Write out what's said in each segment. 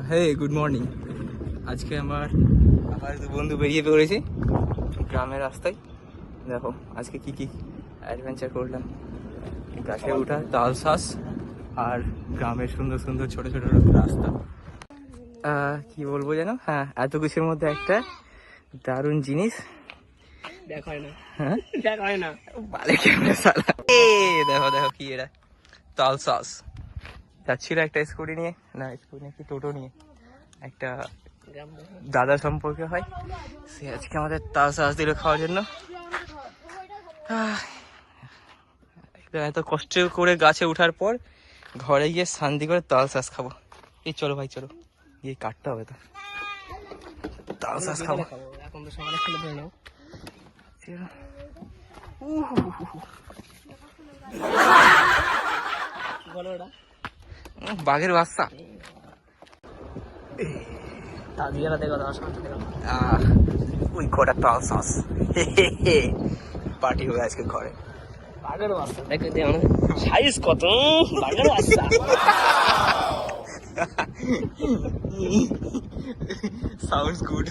হে good morning. আজকে আমার আবার দু বন্ধু বেরিয়ে পড়েছি গ্রামের রাস্তায়। দেখো আজকে কি কি অ্যাডভেঞ্চার করলাম। গাছে ওঠা তাল শ্বাস আর গ্রামের সুন্দর সুন্দর ছোট ছোট রাস্তা। কি বলবো যেন, হ্যাঁ এত কিছুর মধ্যে একটা দারুণ জিনিস দেখা হয় না, হ্যাঁ দেখা হয় না। বালে ক্যামেরা সালা। দেখো দেখো কি এটা, তাল শ্বাস। যাচ্ছিল একটা স্কুটি নিয়ে, না স্কুটি নিয়ে কি টোটো নিয়ে, একটা দাদা সম্পর্কে হয়, সে আজকে আমাদের তাল শ্বাস দিল খাওয়ার জন্য। এত কষ্ট করে গাছে ওঠার পর ঘরে গিয়ে শান্তি করে তাল শ্বাস খাবো। এই চলো ভাই চলো, গিয়ে কাটতে হবে তো, তাল শ্বাস খাবো। এখন তো সকালে খেলে ধরে নাও। বলো ওটা বাঘের বাচ্চা। তাজিয়ারা দেখো তোমার সামনে দেখো। ওই কটা তাল শ্বাস পার্টি হবে আজকে ঘরে। বাঘের বাচ্চা দেখে দিয়ে মানে সাইজ কত, বাঘের বাচ্চা। Sounds good.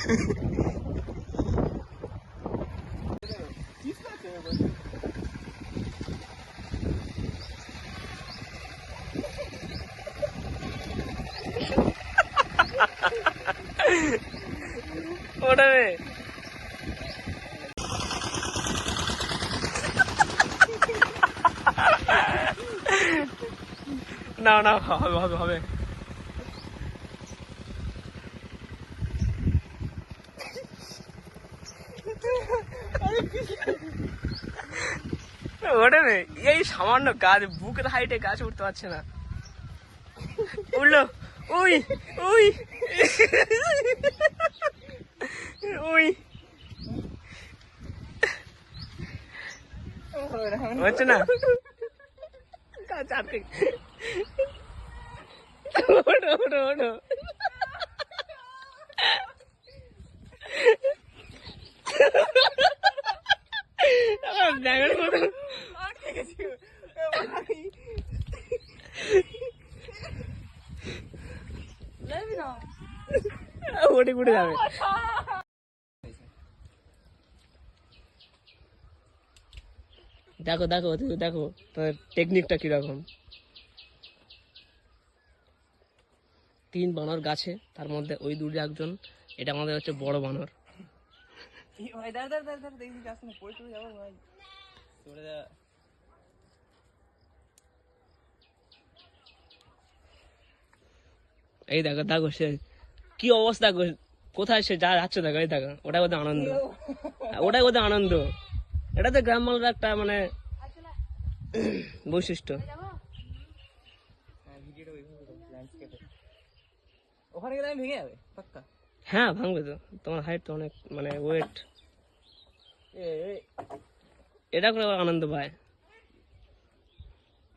ওটা না না, হবে হবে হবে। ওটা এই সামান্য গাছ, বুকের হাইটে গাছ উঠতে পারছে না। উঠলো, উই উই উই, হচ্ছে না গাছ আটকে। ওঠো ওঠো ওঠো। ব্যাঙের মতো ওটে উঠে যাবে। দেখো দেখো তুমি দেখো তোর টেকনিকটা কিরকম। 3 বানর গাছে, তার মধ্যে ওই দুটো একজন, এটা আমাদের হচ্ছে বড় বানর। এই দেখো দেখো সে কি অবস্থা, কোথায় সে যা যাচ্ছে দেখো, এই দেখো ওটা ওদের আনন্দ, ওটাই ওদের আনন্দ। এটা তো গ্রাম বাংলার একটা মানে বৈশিষ্ট্য। ওখানে গেলে আমি ভেঙে যাবে পাক্কা। হ্যাঁ ভাঙবে তো, তোমার হাইট তো অনেক মানে ওয়েট, এটা করে আনন্দ পায়।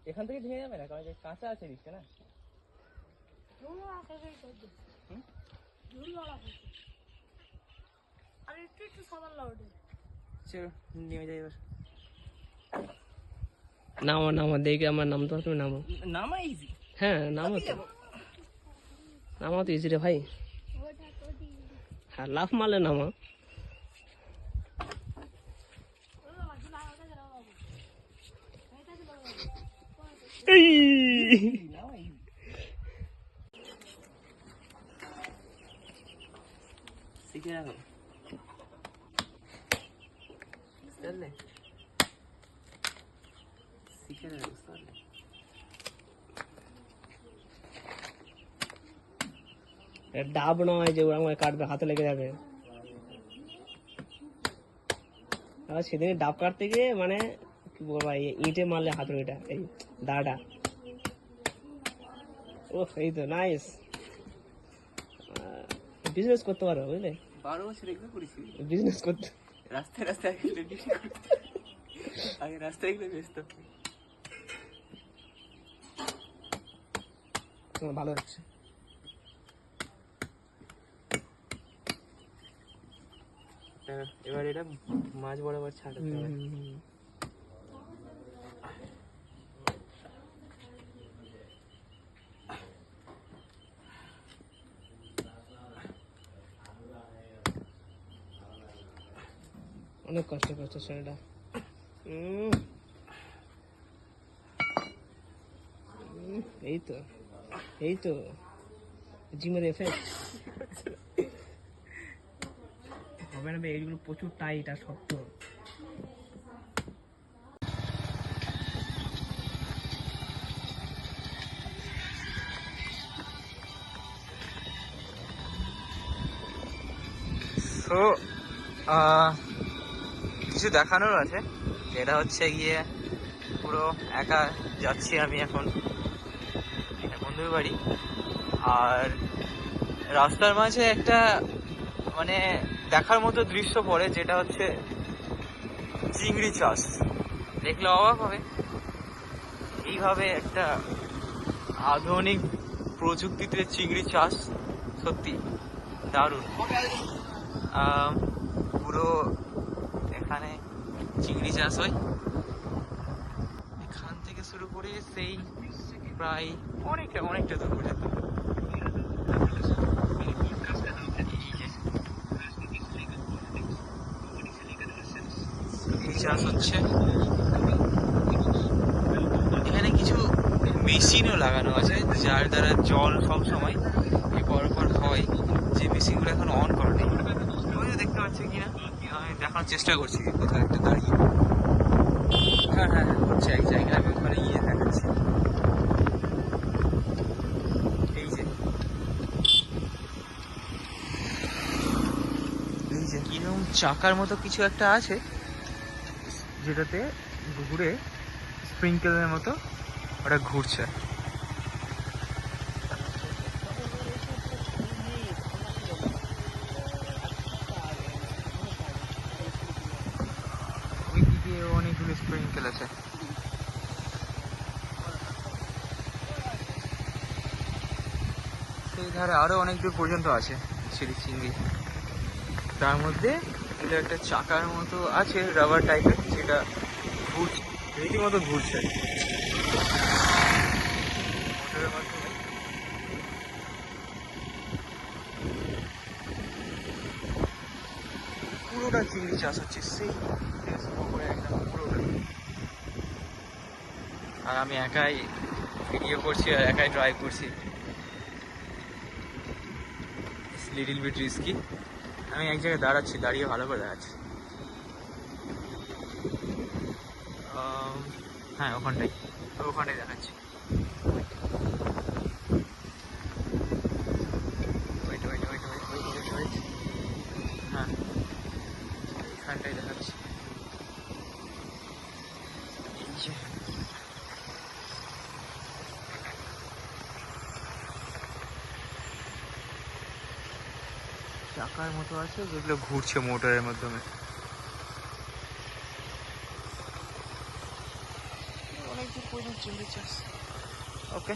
এখান থেকে ভেঙে যাবে না, কারণ কাঁচা আছে দিচ্ছে না। নেমে যাই এবার। নামো নামো, দেখে আমার নাম তো, তুমি নামো। নামা ইজি। হ্যাঁ নামো তো, নামা তো ইজি রে ভাই। হ্যাঁ লাফ মারলে নামা। শিখে রাখো, বুঝতে শিখে রাখো, বুঝতে পারলে। ডাব নয় যে ওরা কাটবে, হাতে লেগে যাবে। আর সেদিন ডাব কাটতে গিয়ে মানে কি বলবো, ইটে মারলে হাতের ওইটা, এই দাটা। ও এই তো নাইস, বিজনেস করতে পারো বুঝলে। 12 বছর এগুলো করেছি, বিজনেস করতে রাস্তায় রাস্তায় আগে রাস্তায় এগুলো ব্যস্ত। ভালো হচ্ছে। এবার এটা মাছ বরাবর ছাড়াতে হবে। অনেক কষ্ট করছে ছেলেটা। এই তো এই তো জিমের এফেক্ট হবে না, এইগুলো প্রচুর টাইট আর শক্ত। তো কিছু দেখানোর আছে, যেটা হচ্ছে গিয়ে পুরো একা যাচ্ছি আমি এখন বন্ধুর বাড়ি। আর রাস্তার মাঝে একটা মানে দেখার মতো দৃশ্য পড়ে, যেটা হচ্ছে চিংড়ি চাষ। দেখলে অবাক হবে, এইভাবে একটা আধুনিক প্রযুক্তিতে চিংড়ি চাষ সত্যি দারুণ। পুরো এখানে চিংড়ি চাষ হয়, এখান থেকে শুরু করে সেই প্রায় অনেকটা দূর পর্যন্ত। এই চাষ হচ্ছে, এখানে কিছু মেশিনও লাগানো আছে, যার দ্বারা জল সব সময় পরপর হয়। যে মেশিনগুলো এখন অন করা নেই, দেখতে পাচ্ছি কিনা আমি দেখানোর চেষ্টা করছি। কোথাও একটা দাঁড়িয়ে, হ্যাঁ হচ্ছে এক জায়গায়, আমি ওখানে গিয়ে দেখাচ্ছি। এই যে কিরকম চাকার মতো কিছু একটা আছে, যেটাতে ঘুরে স্প্রিংকেলের মতো ওটা ঘুরছে। ওইদিকে অনেকগুলো স্প্রিংকেল আছে। সেই ধারে আরো অনেক দূর পর্যন্ত আছে চিংড়ি। তার মধ্যে এটা একটা চাকার মতো আছে, রাবার টাইপের, যেটা ঘুরছে, রীতিমতো ঘুরছে মোটরের মাধ্যমে। পুরোটা চিংড়ি চাষ হচ্ছে, সেই একদম পুরোটা। আর আমি একাই ভিডিও করছি আর একাই ড্রাইভ করছি, লিটল বিট রিস্কি। আমি এক জায়গায় দাঁড়াচ্ছি, দাঁড়িয়ে ভালো করে দেখাচ্ছি। হ্যাঁ ওখানটাই দেখাচ্ছি। হ্যাঁ এখানটাই দেখাচ্ছি। চাকার মতো আছে, যেগুলো ঘুরছে মোটরের মাধ্যমে। অনেক দূর পর্যন্ত চিংড়ি চাষ। ওকে।